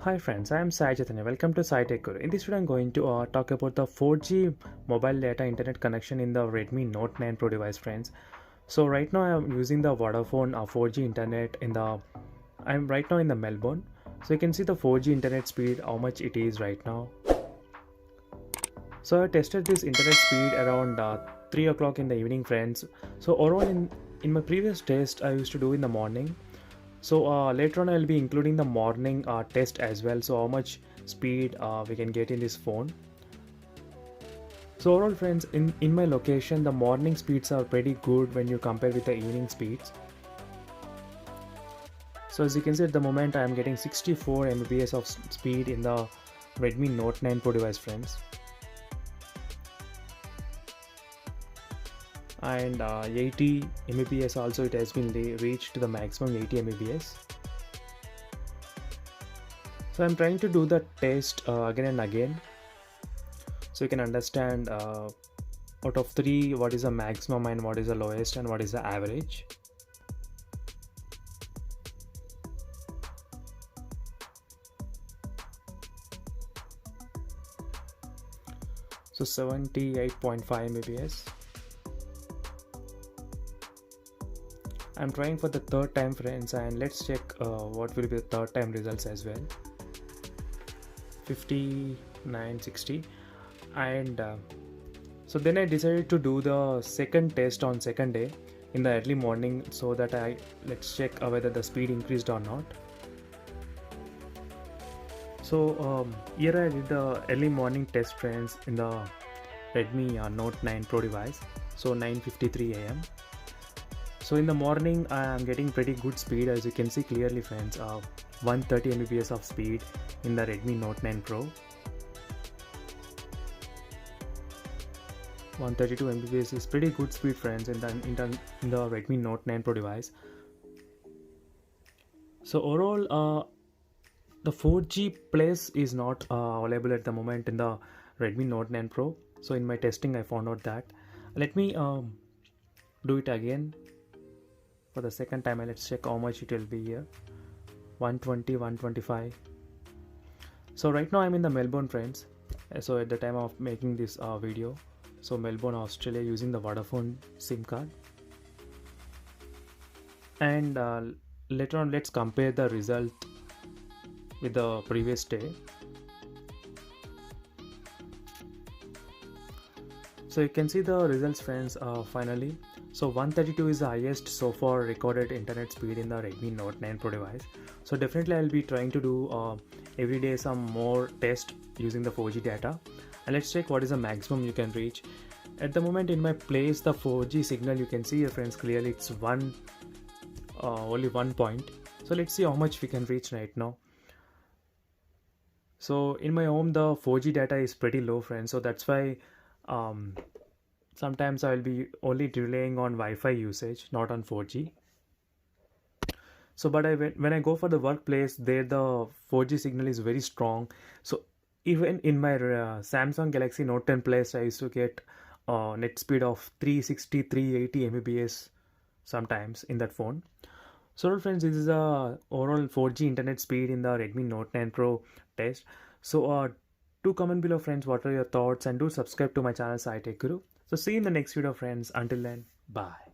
Hi friends, I am Sai Chaitanya. Welcome to Sai Tech Guru. In this video, I'm going to talk about the 4G mobile data internet connection in the Redmi Note 9 Pro device, friends. So right now I'm using the Vodafone 4G internet I'm right now in the Melbourne. So you can see the 4G internet speed, how much it is right now. So I tested this internet speed around 3 o'clock in the evening, friends. So overall in my previous test, I used to do in the morning. So later on I'll be including the morning test as well, so how much speed we can get in this phone. So overall friends, in my location the morning speeds are pretty good when you compare with the evening speeds. So as you can see at the moment I am getting 64 Mbps of speed in the Redmi Note 9 Pro device, friends. And 80 Mbps also it has been reached to the maximum 80 Mbps. So I'm trying to do the test again and again, so you can understand out of 3 what is the maximum and what is the lowest and what is the average. So 78.5 Mbps. I'm trying for the third time, friends, and let's check what will be the third time results as well. 59, 60, and so then I decided to do the second test on second day in the early morning, so that let's check whether the speed increased or not. So here I did the early morning test, friends, in the Redmi Note 9 Pro device. So 9:53 AM. So in the morning I am getting pretty good speed, as you can see clearly, friends. 130 Mbps of speed in the Redmi Note 9 Pro. 132 Mbps is pretty good speed, friends, in the Redmi Note 9 Pro device. So overall the 4G Plus is not available at the moment in the Redmi Note 9 Pro. So in my testing I found out that. Let me do it again for the second time, and let's check how much it will be here. 120, 125. So right now I'm in the Melbourne, friends. So at the time of making this video, so Melbourne, Australia, using the Vodafone SIM card. And later on let's compare the result with the previous day. So you can see the results, friends, finally. So 132 is the highest so far recorded internet speed in the Redmi Note 9 Pro device. So definitely I'll be trying to do every day some more tests using the 4G data. And let's check what is the maximum you can reach. At the moment in my place, the 4G signal, you can see here, friends, clearly it's only 1 point. So let's see how much we can reach right now. So in my home the 4G data is pretty low, friends, so that's why sometimes I will be only relying on Wi-Fi usage, not on 4G. So but when I go for the workplace, there the 4G signal is very strong. So even in my Samsung Galaxy Note 10 Plus, I used to get net speed of 360, 380 Mbps sometimes in that phone. So friends, this is the overall 4G internet speed in the Redmi Note 9 Pro test. So do comment below, friends, what are your thoughts, and do subscribe to my channel Sai Tech Guru. So see you in the next video, friends. Until then, bye.